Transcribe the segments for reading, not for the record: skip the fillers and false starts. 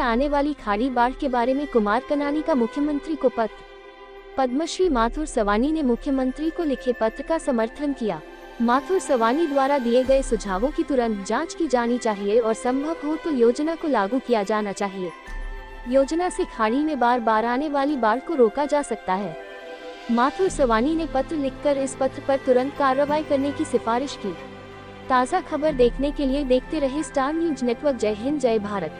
आने वाली खाड़ी बाढ़ के बारे में कुमार कनानी का मुख्यमंत्री को पत्र। पद्मश्री माथुर सवानी ने मुख्यमंत्री को लिखे पत्र का समर्थन किया। माथुर सवानी द्वारा दिए गए सुझावों की तुरंत जांच की जानी चाहिए और संभव हो तो योजना को लागू किया जाना चाहिए। योजना से खाड़ी में बार बार आने वाली बाढ़ को रोका जा सकता है। माथुर सवानी ने पत्र लिखकर इस पत्र पर तुरंत कार्रवाई करने की सिफारिश की। ताज़ा खबर देखने के लिए देखते रहे स्टार न्यूज नेटवर्क। जय हिंद, जय भारत।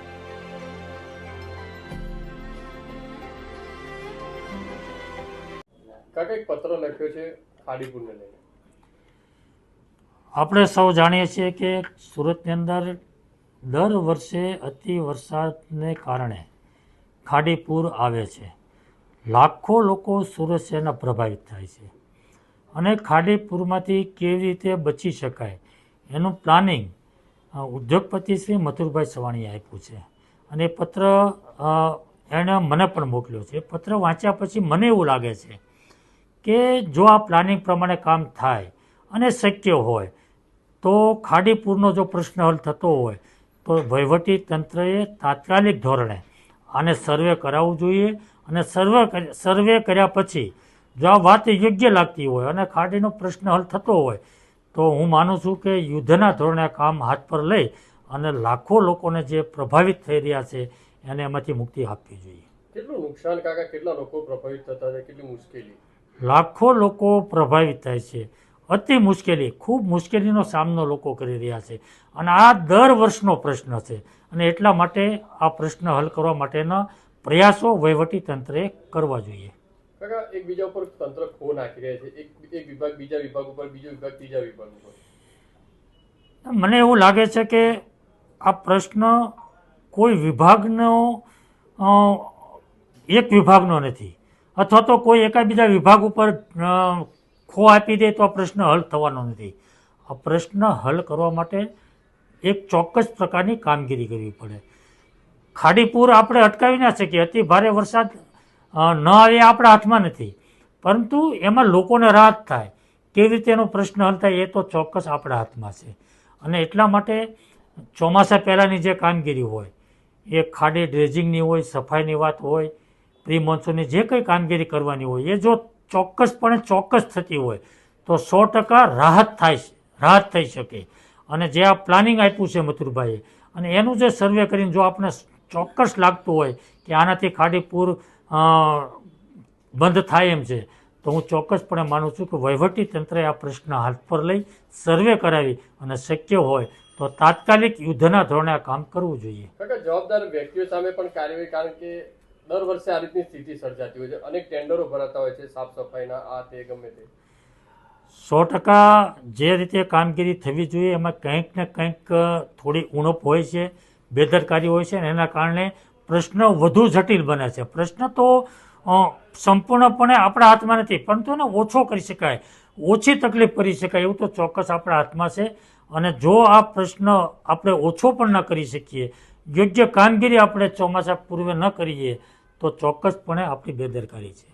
કાકા એક પત્ર લખ્યો છે ખાડીપુરને લઈને। આપણે સૌ જાણીએ છીએ કે સુરતની અંદર દર વર્ષે અતિ વરસાદને કારણે ખાડીપુર આવે છે। લાખો લોકો સુરત શહેરના પ્રભાવિત થાય છે અને ખાડીપુરમાંથી કેવી રીતે બચી શકાય એનું પ્લાનિંગ ઉદ્યોગપતિ શ્રી મથુરભાઈ સવાણીએ આપ્યું છે અને એ પત્ર એણે મને પણ મોકલ્યો છે। પત્ર વાંચ્યા પછી મને એવું લાગે છે કે જો આ પ્લાનિંગ પ્રમાણે કામ થાય અને શક્ય હોય તો ખાડીપુરનો જો પ્રશ્ન હલ થતો હોય તો વહીવટી તંત્રએ તાત્કાલિક ધોરણે આને સર્વે કરાવવું જોઈએ અને સર્વે કર્યા પછી જો આ વાત યોગ્ય લાગતી હોય અને ખાડીનો પ્રશ્ન હલ થતો હોય તો હું માનું છું કે યુદ્ધના ધોરણે કામ હાથ પર લઈ અને લાખો લોકોને જે પ્રભાવિત થઈ રહ્યા છે એને એમાંથી મુક્તિ આપવી જોઈએ। કેટલું નુકસાન કાકા, કેટલા લોકો પ્રભાવિત થતા છે, કેટલી મુશ્કેલી? લાખો લોકો પ્રભાવિત થાય છે, અતિ મુશ્કેલી, ખૂબ મુશ્કેલીનો સામનો લોકો કરી રહ્યા છે અને આ દર વર્ષનો પ્રશ્ન છે અને એટલા માટે આ પ્રશ્ન હલ કરવા માટેના પ્રયાસો વહીવટી તંત્રએ કરવા જોઈએ। કાકા એકબીજા ઉપર તંત્ર ખો નાખી રહ્યા છે, એક વિભાગ બીજા વિભાગ ઉપર, બીજો વિભાગ ત્રીજા વિભાગ ઉપર। મને એવું લાગે છે કે આ પ્રશ્ન કોઈ વિભાગનો એક વિભાગનો નથી અથવા તો કોઈ એકાબીજા વિભાગ ઉપર ખો આપી દે તો આ પ્રશ્ન હલ થવાનો નથી। આ પ્રશ્ન હલ કરવા માટે એક ચોક્કસ પ્રકારની કામગીરી કરવી પડે। ખાડીપુર આપણે અટકાવી ના શકીએ, અતિ ભારે વરસાદ ન આવે આપણા હાથમાં નથી, પરંતુ એમાં લોકોને રાહત થાય, કેવી રીતે એનો પ્રશ્ન હલ થાય એ તો ચોક્કસ આપણા હાથમાં છે અને એટલા માટે ચોમાસા પહેલાંની જે કામગીરી હોય એ ખાડી ડ્રેજિંગની હોય, સફાઈની વાત હોય, પ્રી મોન્સૂનની જે કંઈ કામગીરી કરવાની હોય એ જો ચોક્કસપણે ચોક્કસ થતી હોય તો 100% રાહત થઈ શકે અને જે આ પ્લાનિંગ આપ્યું છે મથુરભાઈએ અને એનું જે સર્વે કરીને જો આપણે ચોક્કસ લાગતું હોય કે આનાથી ખાડીપુર બંધ થાય એમ છે તો હું ચોક્કસપણે માનું છું કે વહીવટી તંત્રએ આ પ્રશ્ન હાથ પર લઈ સર્વે કરાવી અને શક્ય હોય તો તાત્કાલિક યુદ્ધના ધોરણે આ કામ કરવું જોઈએ। કાકા જવાબદાર વ્યક્તિઓ સામે પણ કાર્યવાહી, કારણ કે દર વર્ષે આ રીતની સ્થિતિ સર્જાતી હોય છે, અનેક ટેન્ડરો ભરાતા હોય છે સાફ સફાઈના, આ તે ગમે તે। 100% જે રીતે કામગીરી થવી જોઈએ એમાં કંઈક ને કંઈક થોડી ઉણપ હોય છે, બેદરકારી હોય છે અને એના કારણે પ્રશ્ન વધુ જટિલ બને છે। પ્રશ્ન તો સંપૂર્ણપણે આપણા હાથમાં નથી, પરંતુ એને ઓછો કરી શકાય, ઓછી તકલીફ કરી શકાય એવું તો ચોક્કસ આપણા હાથમાં છે અને જો આ પ્રશ્ન આપણે ઓછો પણ ન કરી શકીએ, યોગ્ય કામગીરી આપણે ચોમાસા પૂર્વે ન કરીએ તો ચોક્કસપણે આપણી બેદરકારી છે।